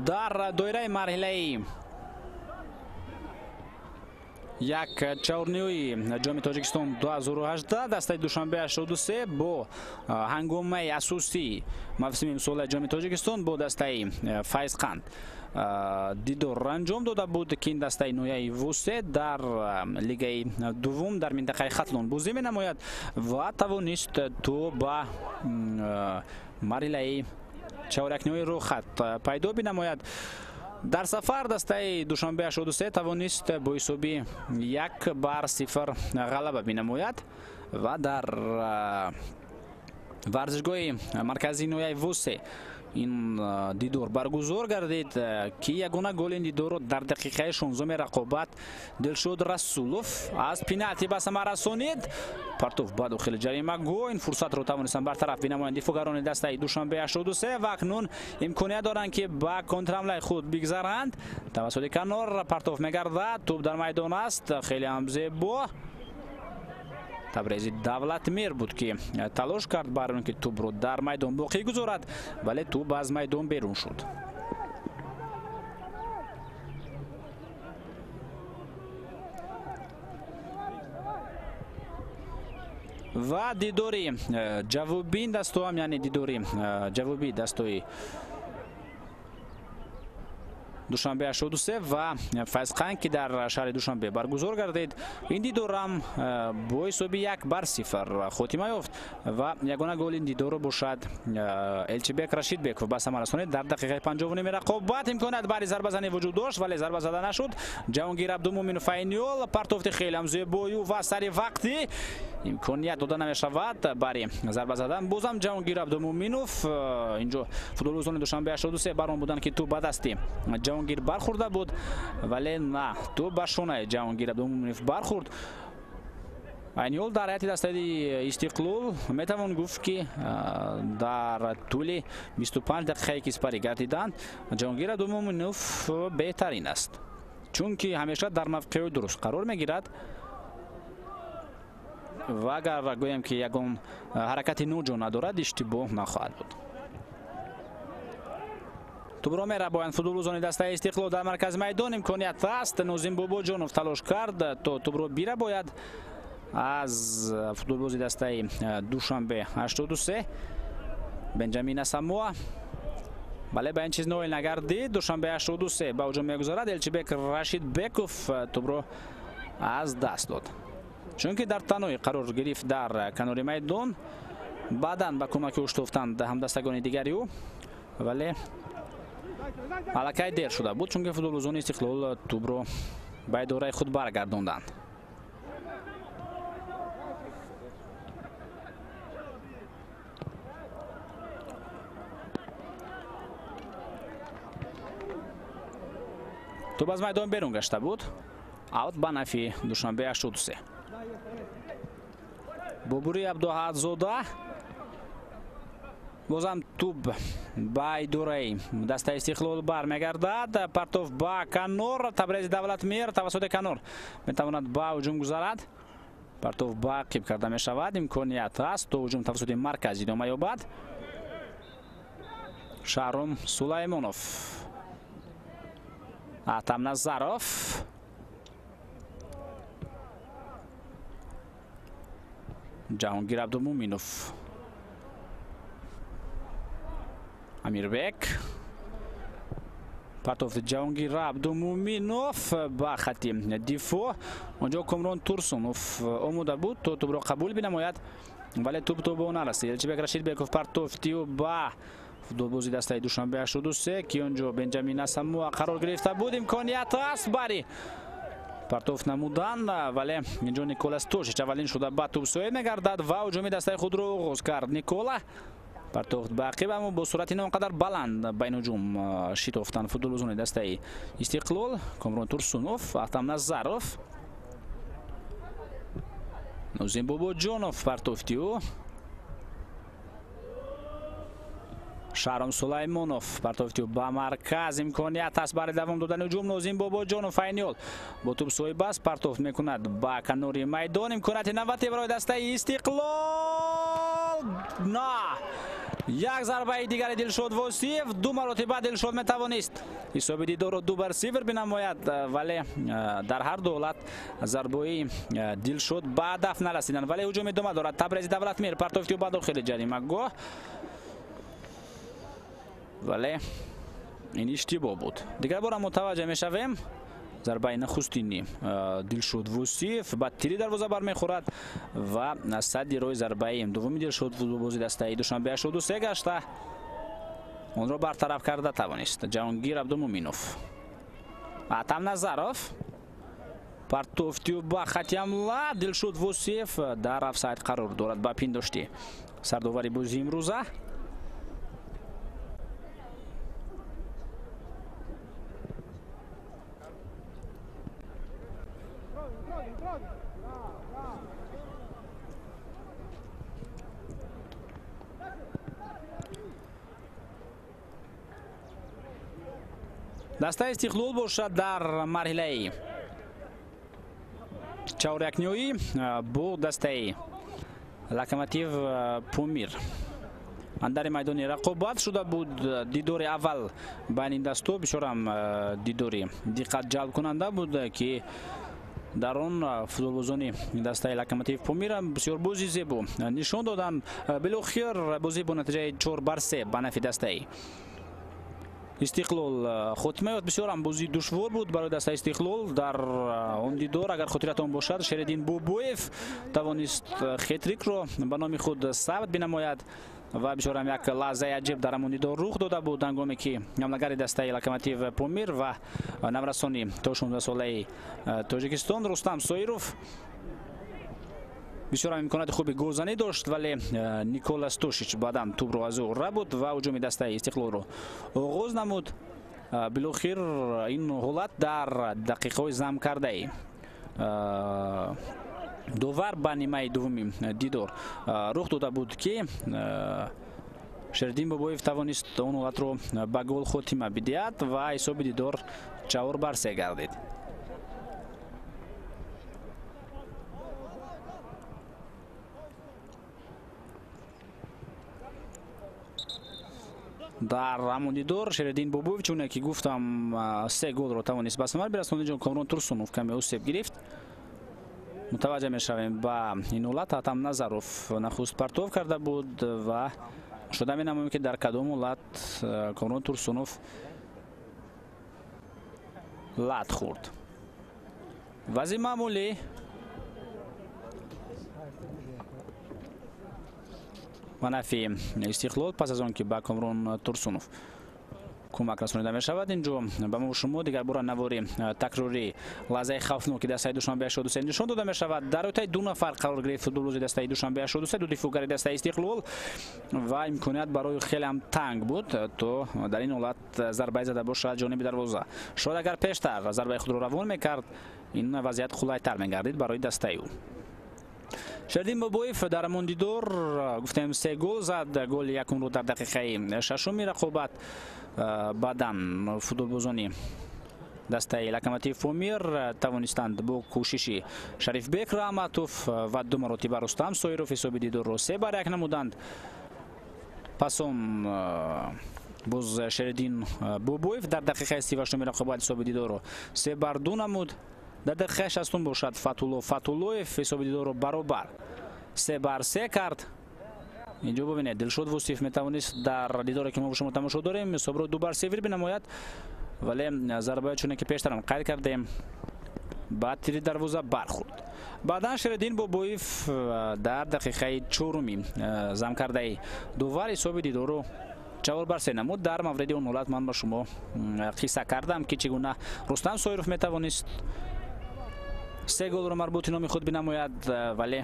در دایره مرحله یک چهارنیوی جام تاجیکستان 2018 دسته دوشنبه 83 با هنگامه اساسی موسم امسال جام تاجیکستان با دسته فیضقند دیدار انجام داده بود که این دسته نویه وسه در لیگ دوم در منطقه ختلون بازی می نماید و توانست تو با مرحله چهارکنوی رو خط پیدا بنماید. در سفر دسته دوشنبه 83 توانست با حسابی 1-0 غلبه بنماید و در ورزشگاه مرکزی نویه وسه این دیدار برگزار گردید که یگانه گل این دیدار رو در دقیقه 16 رقابت دلشود رسولوف از پنالتی به ثمر رسانید. پرتوف به داخل جریمه گو این فرصت رو توانستن برطرف بنمایند دفاعگران دسته دوشنبه 83 و اکنون امکانیت دارند که با کنترحمله خود بگذرند. توسط کنار پرتوف میگردد، توپ در میدان است، خیلی هم زیبا. تبریزی دولتمیر بود که تلاش کرد برای اینکه توپ رو در میدان باقی گذارد ولی توپ از میدان بیرون شد. و دیداری جوابی دستو هم یعنی دیداری جوابی دستوی دوشنبه 83 و فیضقند که در شهر دوشنبه برگزار گردید. این دیدار هم با حسابی 1-0 خاتمه یافت و یگانه گل این دیدار رو باشد الچیبک رشید بیکوف به ثمر رسانید. در دقیقه 50 رقابت امکانیت برای ضربه زنی وجود داشت ولی ضربه زده نشد. جهانگیر عبدالمومن فینیول پرتوفت خیلی هم زیبایی و سری وقتی امکانیت داده نمیشود برای ضربه زدن. بازم جهانگیر عبدالمومنوف اینجا فوتبالبازان دوشنبه 83 برام بودن که تو به دستی جهانگیر برخورده بود ولی نه، تو به شانه جهانگیر عبدالمومنوف برخورد. اینیول در حیات دسته استقلال میتوان گفت که در طول 25 دقیقه که سپری گردیدند جهانگیر عبدالمومنوف بهترین است چون که همیشه در موقع درست قرار میگیرد و اگر گویم که یگان حرکت نوجو ندارد اشتباه نخواهد بود. توپ را میربایند فوتبالبازان دسته استقلال در مرکز میدان. امکانیت است، نوزین باباجانوف تلاش کرد تا توپ را بیرباید از فوتبالباز دسته دوشنبه 83 بنجامین اساموا. بله به این چیز نویل نگردید. دوشنبه 83 به هجوم میگذارد. الچیبک رشید بیکوف توپ را از دست داد چون که در تنهایی قرار گرفت در کنار میدان. بعدا به کمک او شتافتند همدستگان دیگری او ولی الکی دیر شده بود چون که فوتبالبازان استقلال توپ را به دوره خود برگرداندند. توپ از میدان بیرون گشته بود. اوت به نفع دوشنبه 83. بابوری عبدالحادزاده بازم توپ به دوره دسته استقلال برمیگردد. پرتوف به کنار تبریز دولتمیر توسط کنار میتواند به هجوم گذارد. پرتوف به عقب کرده می شود. امکانیت است تو هجوم توسط مرکزی ادامه یابد. شهرام سلیمانوف، اتم نظروف، جهانگیر عبدالمومنوف، امیربک، پرتوفت جهانگیر عبدالمومنوف به خط دفاع. اونجا کامران تورسونوف آماده بود تو توپ را قبول بنماید ولی توپ به اون نرسید. الچیبک رشید بیکوف پرتوفتی و به فوتبالبازی دسته دوشنبه 83 که اونجا بنجامین اساموا قرار گرفته بود. امکانیت است برای партофт намуданд, вале инҷо Никола Стошич аввалин шуда ба тӯб соед мегардад ва ҳуҷуми дастаи худро оғоз кард. Никола партофт ба ақиб, аммо бо суръати он қадар баланд байни ҳуҷум шитофтанд футболбозони дастаи Истиқлол. Комрон Турсунов, Ахтам Назаров, Нозим Бобоҷонов партофти ӯ, Шаром Сулаймонов партофти ӯ ба марказ. Имконият аст барои давом додани ҳуҷум. Нозим Бобоҷонов айниёл бо тӯб соҳиб аст, партофт мекунад ба канори майдон. Имконияти навбати барои дастаи Истиқлол. На як зарбаи дигари Дилшод Восиев, ду маротиба Дилшод метавонист ҳисоби дидорро 2-0 бинамояд, вале дар ҳар ду ҳолат зарбои Дилшод ба ҳадаф нарасиданд. Вале ҳуҷум идома дорад. Табрези Давлатмир партофти ӯ ба дохили ҷаримагоҳ, вале ин иштибоҳ буд. Дигар бора мутаваҷҷеҳ мешавем. зарбаи нахустини Дилшод Восиев ба тири дарвоза бармехӯрад ва садди роҳи зарбаи дуввуми Дилшод футболбози дастаи Душанбе 83 гашта онро бартараф карда тавонист. Ҷаҳонгир Абдумуминов, Атам Назаров партофти ӯ ба хати ҳамла. Дилшод Восиев дар офсайд қарор дорад ба пиндошти сардовари бозии имрӯза. дастаи Истиқлол бошад дар марҳилаи чаҳорякниҳоӣ бо дастаи Локомотив Помир. андари майдони рақобат шуда буд. дидори аввал байни дасту бисёрам дидори диққатҷалбкунанда буд ки дар он футболбозони дастаи Локомотив Помир бисёр бози зебо нишон доданд. билохир бозӣ бо натиҷаи 4-3 ба нафи дастаи Истиқлол хотима ёфт. бисёрам бозӣ душвор буд барои дастаи Истиқлол. дар он дидор агар хотиратон бошад, Шередин Бобоев тавонист хетрикро ба номи худ сабт бинамояд ва бисёрам як лаҳзаи аҷиб дар ҳамон дидор рух дода буд ҳангоме ки ҳамлагари дастаи Локомотив Помир ва наврасони то 16-солаи Тоҷикистон Рустам Соиров бисёрам имконияти хуби голзанӣ дошт, вале Никола Стошич баъдан тӯбро аз ӯ рабуд ва ҳуҷуми дастаи Истиқлолро оғоз намуд. билохир ин ҳолат дар дақиқаҳои замкардаи довар ба нимаи дуввуми дидор рух дода буд ки Шередин Бобоев тавонист он ҳолатро ба гол хотима бидиҳад ва ҳисоби дидор 4-3 гардид. дар ҳамон дидор Шередин Бобоев, чуне ки гуфтам, 3 голро тавонист ба самар бирасонид. ҷон Комрон Турсунов каме осеб гирифт. мутаваҷҷеҳ мешавем ба ин ҳолат. Атам Назаров нахуст партов карда буд ва шуда менамоем ки дар кадом ҳолат Комрон Турсунов лад хӯрд. вазъи маъмулӣ. ба нафи Истиқлол пас аз он ки ба Комрон Турсунов кӯмак расонида мешавад. инҷо ба мо шумо дигар бора навори такрори лаҳзаи хавфноки дастаи Душанбе 83 нишон дода мешавад. дар оётаи 2 нафар қарор гирифт футболбози дастаи Душанбе 83, ду дифоъгари дастаи Истиқлол ва имконият барои хелеам танг буд то дар ин ҳолат зарбае зада бошад ҷониби дарвоза. шояд агар пештар зарбаи худро равон мекард, ин вазъият хулайтар мегардид барои дастаи ӯ. Шередин Бобоев дар ҳамон дидор гуфтем 3 гол зад. голи якумро дар дақиқаи 6-уми рақобат баъдан футболбозони дастаи Локомотив Помир тавонистанд бо кӯшиши Шарифбек Раҳматов ва 2 маротиба Рустам Соиров ҳисоби дидорро 3-1 намуданд. пас он боз Шередин Бобоев дар дақиқаи 38-уми рақобат ҳисоби дидорро 3-2 намуд. дар дақиқаи 60 бошад Фатулло Фатуллоев ҳисоби дидорро баробар 3-3 кард. инҷо бубинед Дилшод Восиев метавонист дар дидоре ки мо шумо тамошо дорем ҳисобро 2-0 бинамояд, вале зарбаи чуне ки пештарам қайд кардем ба тири дарвоза бархӯрд. баъдан Шередин Бобоев дар дақиқаи 4-уми замкардаи дуввар ҳисоби дидорро 4-3 намуд. дар мавриди он ҳолат ман ба шумо қисса кардам ки чӣ гуна Рустам Соиров метавонист سه گل رو مربوط نامی خود بنماید ولی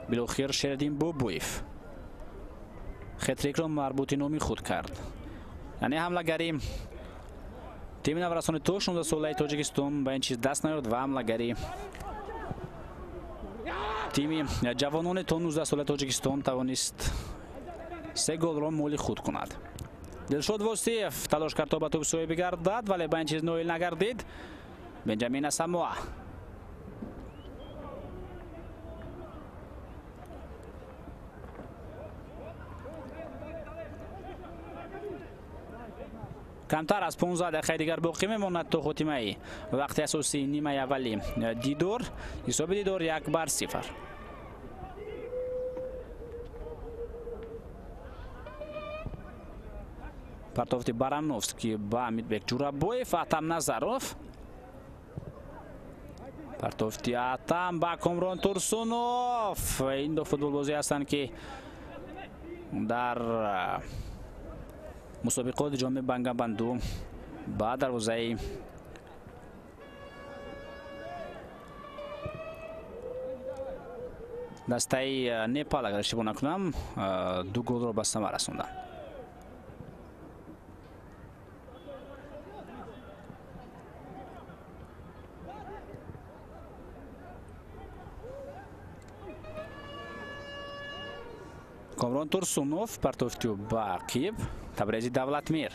بالاخره شنیدیم بوبویف خطریک رو مربوط نامی خود کرد. یعنی حمله گری تیم نورسان تو 16 ساله تاجیکستان به این چیز دست نیارد و حمله گری تیم جوانان تو 19 ساله تاجیکستان توانست سه گل را مولی خود کند. دلشاد واسیف تلاش کرد تا به توپ سوی بگردد ولی به این چیز نویل نگردید. بنجامین اساموا کمتر از 15 دقیقه دیگر باقی میماند تا خاتمه وقت اساسی نیمه اولی دیدار. حساب دیدار 1-0. پرتافتی برانوفسکی با امیدبک جورابویف اتم نظروف پرتافتی اتم با کامران تورسونوف. این دو فوتبال بازی هستند که در مسابقات جام بنگابندو با دروازه دسته نپال اگر اشتباه نکنم 2 گل را به ثمر رساندند. کامران تورسونوف پرتافتی با عقیب تبریزی دولتمیر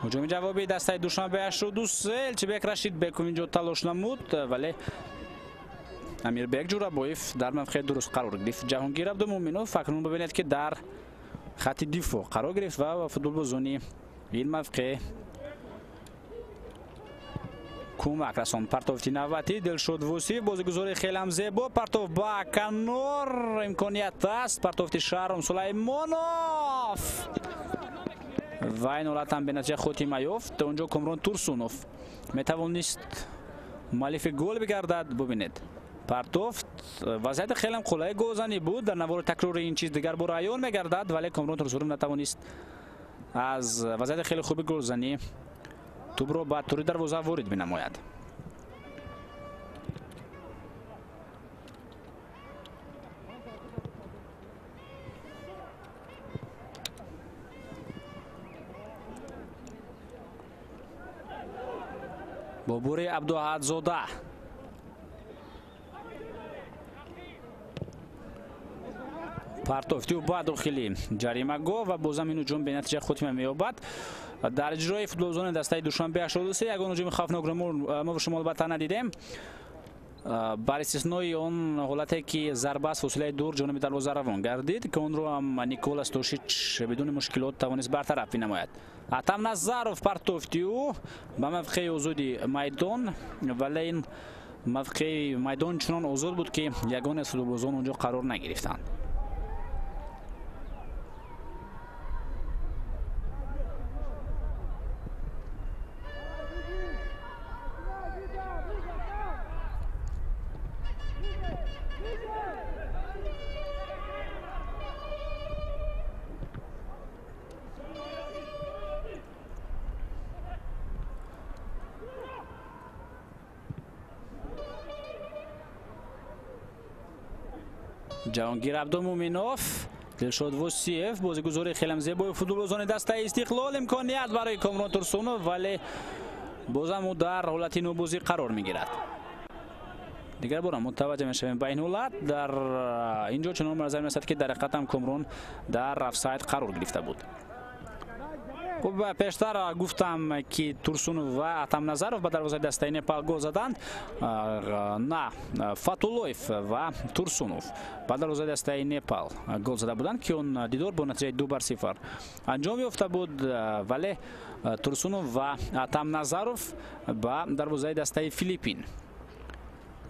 هجوم جوابی دسته دوشنبه شد و الچبک رشید بک اینجا تلاش نمود ولی امیربک جورابویف در موقع درست قرار گرفت. جهانگیر عبدالمومنوف اکنون ببینید که در خط دفاع قرار گرفت و فوتبال بازونی این موقع کمک رساند. پرتافتی نوبتی دلشاد واسیف بازیگزار خیلی هم زیبا پرتاف با کنار امکانیت است. پرتافتی شهرام سلیمانوف و این حالت هم به نتیجه خاتمه یافت. اونجا کامران تورسونوف میتوانست مؤلف گل بگردد. ببینید پرتافت وضعیت خیلی هم قلعه گلزنی بود. در نوار تکرار این چیز دیگر بر عیان میگردد ولی کامران تورسونوف نتوانست از وضعیت خیلی خوب گلزنی توپ را به طور دروازه وارد بنماید. بابوری عبدالحدزاده پرتافتی و با داخلی جریمه گو و بازم این هجوم به نتیجه خاتمه می‌یابد. در اجرای فوتبالزون دسته دوشنبه 83 یگان هجوم خوفناک را ما و شما البته ندیدیم بر استثنای آن حالتی که ضربه از فاصله دور جانب دروازه روان گردید که اون رو هم نیکولاس توشیچ بدون مشکلات توانست برطرف بنماید. اتم نظروف پرتافتی و به موقع آزادی میدان ولی این موقع میدان چنان آزاد بود که یگان از فوتبالزون اونجا قرار نگرفتند. جهانگیر عبدالمومنوف دلشاد واسیف بازیگزار خیلی زیبای فوتبالبازان دسته استقلال امکانیت برای کامران تورسونوف ولی بازم او در حالت نوبازی قرار میگیرد. دیگر بار متوجه میشویم به این حالت در اینجا چنان به نظر میرسد که در حقیقت هم کامران در افساید قرار گرفته بود. خب پیشتر گفتم که تورسونوف و اتم نظروف به دروازه دسته نپال گل زدند. نه فاتولویف و تورسونوف به دروازه دسته نپال گل زده بودند که اون دیدار با نتیجه 2-0 انجام یافته بود ولی تورسونوف و اتم نظروف به دروازه دسته فیلیپین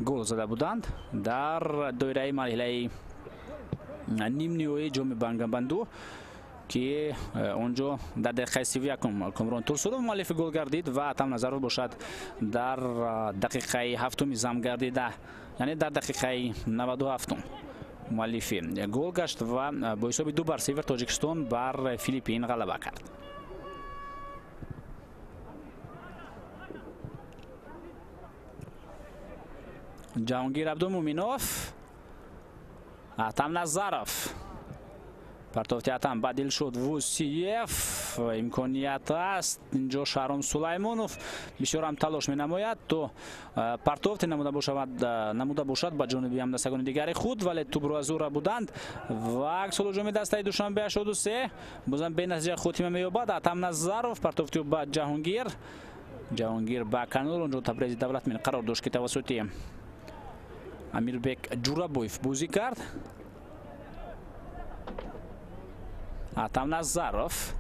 گل زده بودند در دایره مرحله نیم نیمه جام بنگابندو که اونجا در دقیقه 31 کامران تورسونوف مؤلف گل گردید و اتم نظروف باشد در دقیقه 7 زم گردیده یعنی در دقیقه 97 مؤلف گل گشت و با حساب 2-0 تاجیکستان بر فیلیپین غلبه کرد. جهانگیر عبدالمومنوف، اتم نظرف، پرتافتی اتم بدیل شد وسیف، امکانیت است اینجا شهرام سلیمانوف بسیار هم تلاش می نماید تو پرتافتی نموده باشد با جانبی هم دستگان دیگری خود، ولی توپ رو از او را بودند و عکس الهجومی دسته دوشنبه 83 بازم به نتیجه خاتمه می‌یابد. اتم نظرف پرتافتی با جهانگیر با کانال اونجا تبریز دولت من قرار داشت که توسط امیربک جورابویف بازی کرد. اتم نظرف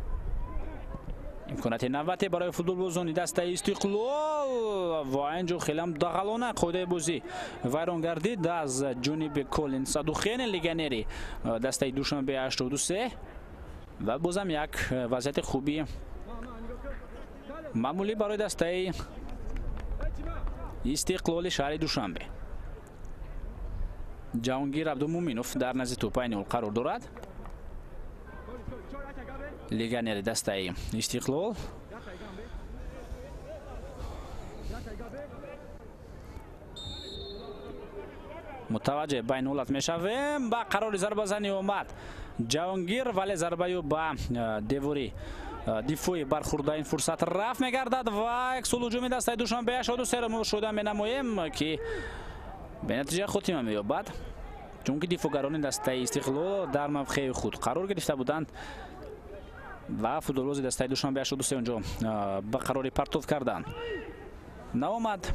امکانات نوبتی برای فوتبال بازانی دسته استقلال و اینجا خیلی هم داغلانه قوده بازی ویران گردید از جانب کولینز ادوخین لیگنری دسته دوشنبه 83 و بازم یک وضعیت خوبی معمولی برای دسته استقلال شهر دوشنبه. جهانگیر عبدالمومنوف در نزد توپ این قرار دارد. لیگنر دسته استقلال متوجه بین اولت می شویم. با قرار ضربه زنی اومد جهانگیر ولی ضربه با دیواری دیفوی برخورده این فرصت رفت میگردد و یک سول هجومی دسته دوشنبه 83 رو شده می نماییم که به نتیجه خاتمه می‌یابد، چون که دیفوگران دسته استقلال در موقع خود قرار گرفته بودند و فوتبالباز دسته دوشنبه 83 اونجا به قراری پرتاب کردند نامد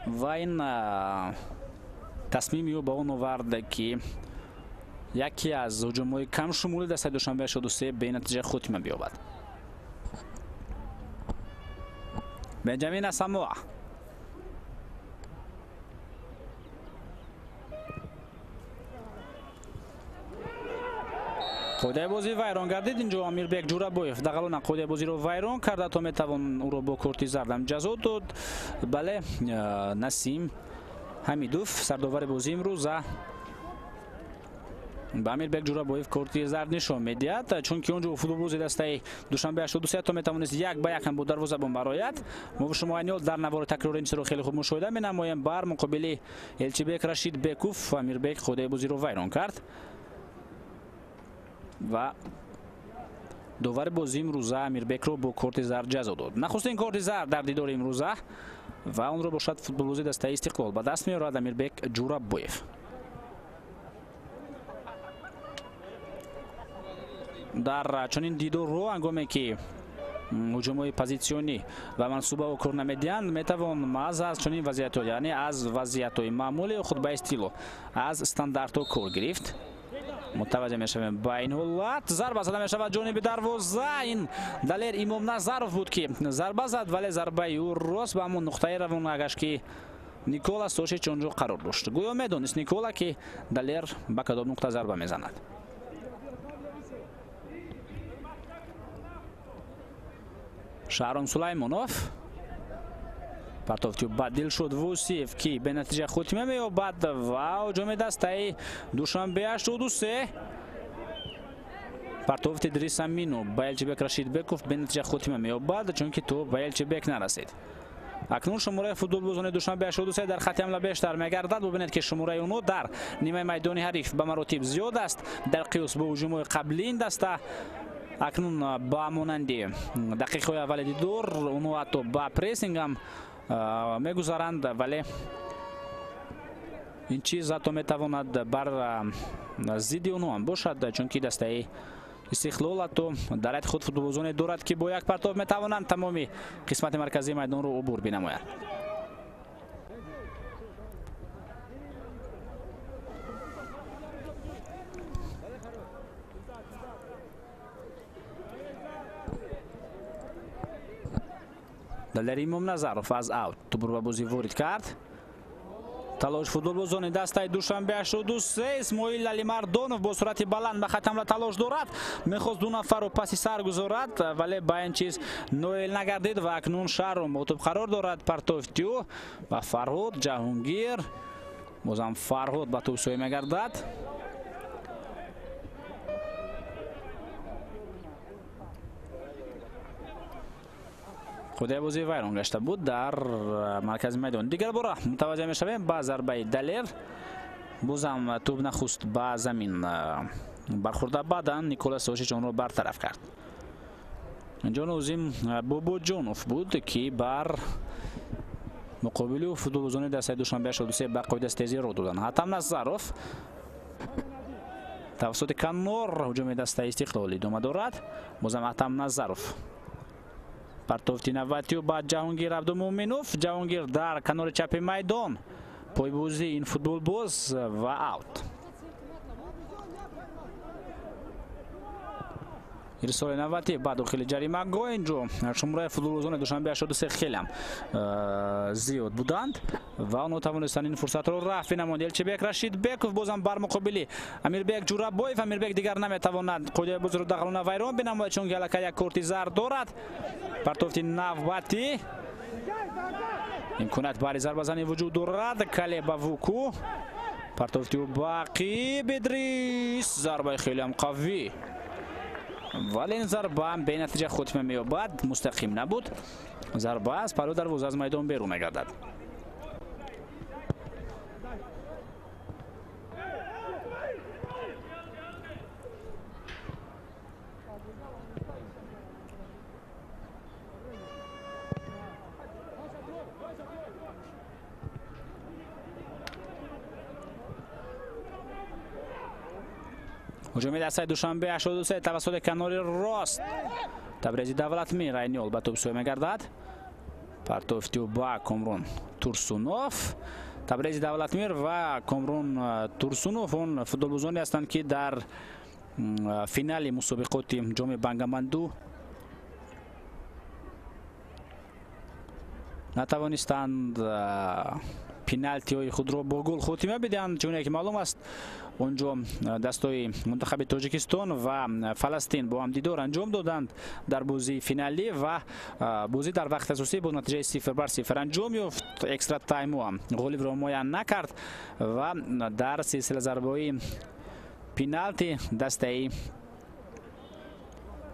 و این تصمیمی به اون آورد که یکی از هجوم‌های کم شمول دسته دوشنبه 83 به نتیجه خاتمه بیابد. بنجامین اساموا قوده بازی ویران گردید. اینجا امیربک جورابویف دقیقاً قوده بازی رو ویران کرده تا میتوان او رو با کورتی زردم جزا داد. بله نسیم حمیدوف سرداور بازی امروز به امیربک جورابویف کورتی زرد نشان میدهد، چون که اونجا فوتبال بازی دسته دوشنبه 83 تا میتوانست 1-1 با دروازه بم برآید. ما به شما اینال در نوار تکرار این رو خیلی خوب مشاهده می‌نماییم. بر مقابل الچبک رشید بکوف امیربک قوده بازی رو ویران کرد و دوبار بازی امروزه امیربک رو با کورت زرد جزا داد. نخستین کورت زرد در دیدار امروزه و اون رو باشد فوتبال بازی دسته استقلال به دست میارد امیربک جورابویف. در چنین دیدار رو هنگامی که هجوم‌های پوزیشنی و منصوبه و کار نمیدهند میتوان از چنین وضعیت‌ها، یعنی از وضعیت‌های معمولی خود به استیلو از استاندارد و کار گرفت. متوجه میشویم با این حالت ضربه زده میشود جانب دروازه. این دلیر امام نظرف بود که ضربه زد ولی ضربه او راست به همون نقطه روان اگش که نیکولا سوشیچ اونجا قرار داشت. گویا میدونست نیکولا که دلیر به کدام نقطه ضربه میزند. شهرام سلیمانوف پرتافتی بدیل شد وسیف که به نتیجه خاتمه می‌یابد و هجوم دسته دوشنبه 83 پرتافتی دریس امینو با الچبک رشید بکوف به نتیجه خاتمه می‌یابد، چون که تو با الچبک نرسید. اکنون شماره فوتبال بازان دوشنبه 83 در خط حمله بیشتر می‌گردد. ببینید که شماره اونو در نیمه میدان حریف به مراتب زیاد است در قیاس با هجوم قبلی این دسته. اکنون با مانندی دقیقه اول دیدار اونو حتی با پریسینگ هم میگذارند، ولی این چیز حتی میتواند بر ضد اونو هم باشد، چون که دسته استقلال حتی در حد خود فوتبال بازان دارد که با یک پرتاب میتوانند تمامی قسمت مرکزی میدان رو عبور بنمایند. دلیر امام نظرف از اوت توپ رو به بازی وارد کرد. تلاش فوتبال بازان دسته دوشنبه 83 اسماعیل علی مردانوف با سرعت بلند به خط حمله تلاش دارد، میخواست دو نفر رو پسی سر گذارد ولی با این چیز نویل نگردید و اکنون شهرام با توپ قرار دارد. پرتافتیو و فرهاد جهانگیر بازم فرهاد با توپ سوی میگردد. خودی بازی ویران گشته بود در مرکز میدان. دیگر بار متوجه میشویم با ضربه دلیر بازم توپ نخست با زمین برخورده، بعدا نیکولاس سوچیچ اون رو برطرف کرد. اینجا نوزیم بوبو جونوف بود که بر مقابل فوتبالبازان دسته دوشنبه شد با قید استیزی رو دادن. حاتم نظروف توسط کنور هجوم دسته استقلالی ادامه دارد. بازم حاتم نظروف پرتوفتی نواتیو با جهانگیر عبدالمومنوف. جهانگیر در کنار چپ میدان پایبوزی این فوتبال باز و اوت. ارسال نواتی بعد داخل جریمه گل. اینجا شماره فوتبالبازان دوشنبه 83 خیلی هم زیاد بودند و آنها توانستند این فرصت رو رفع نماند. الچبک رشید بیکوف بازم بر مقابلی امیربک جورابویف. امیربک دیگر نمیتواند قوی بازی رو داخل ویران بنماید چون گلکه یک کورتی زرد دارد. پرتوفتی نواتی امکانات برای ضربه زنی وجود دارد. کالیبا ووکو پرتوفتی و باقی بدریس ضربه خیلی هم قوی ولی این ضربه به نتیجه ختم می‌یابد. مستقیم نبود. ضربه از پلو دروازه از میدان بیرون می‌گردد. هجوم دسته دوشنبه 83 توسط کنار راست تبریزی دولتمیر اینیول به توپ سوی می‌گردد. پرتوفتی و با کامرون تورسونوف. تبریزی دولتمیر و کامرون تورسونوف اون فوتبالبازانی هستند که در فینال مسابقات جام بنگامندو نتوانستند پنالتی های خود را با گل خاتمه بدهند، چون که معلوم است اونجا دستای منتخب تاجیکستان و فلسطین با هم دیدار انجام دادند در بازی فینالی و بازی در وقت اساسی با نتیجه 0-0 انجام یافت. اکسترا تایم هم گلی را معین نکرد و در سلسله ضربه‌های پنالتی دسته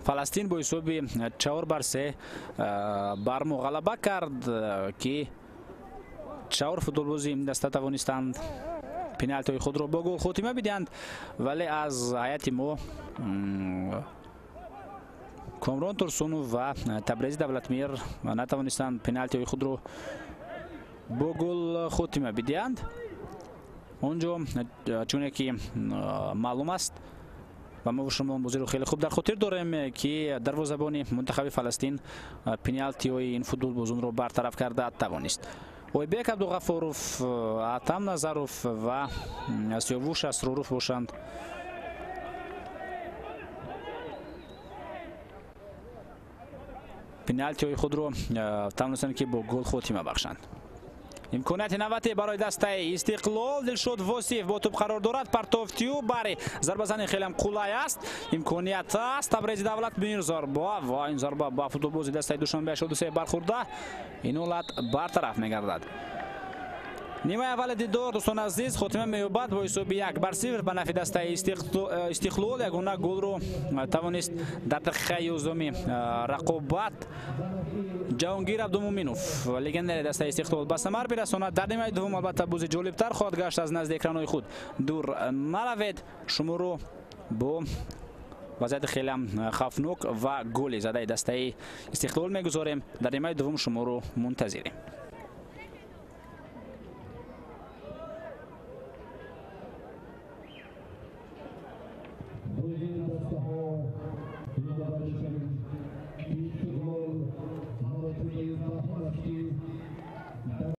فلسطین با حساب 4-3 بر ما غلبه کرد که 4 فوتبالبازی دسته توانستند پنالتی خود را با گل خاتمه بدهند، ولی از هیئت ما کامرون تورسونوف و تبریزی دولتمیر نتوانستند پنالتی خود را با گل خاتمه بدهند. اونجا چون که معلوم است و ما شما بازی رو خیلی خوب در خاطر داریم که دروازه‌بان منتخب فلسطین پنالتی های این فوتبالبازان رو برطرف کرده توانست. اویبک عبدالغفاروف، حاتم نظروف و سیاووش اسروروف باشند. پنالتی های خود رو توانستند که با گل خاتمه بخشند. امکانات نوتی برای دسته استقلال. دلشاد واسیف با توپ قرار دارد. پرتوفتیو برای ضربه زنی خیلی هم قولای است. امکانیت است. تبریزی دولتمیر ضربه و این ضربه با فوتبالبازی دسته دوشنبه 83 برخورده این حالت برطرف می‌گردد. نیمه اول دیدار دوستان عزیز خاتمه می‌یابد با حساب 1-0 به نفع دسته استقلال. یگانه گل رو توانست در دقیقه 11 رقابت جهانگیر عبدالمومنوف لگندر دسته استقلال به ثمر برساند. در نیمه دوم البته بازی جالب‌تر خواهد گشت. از نزد اکران‌های خود دور نروید. شما رو با وضعیت خیلی هم خوفناک و گل زده دسته استقلال می‌گذاریم. در نیمه دوم شما رو منتظریم.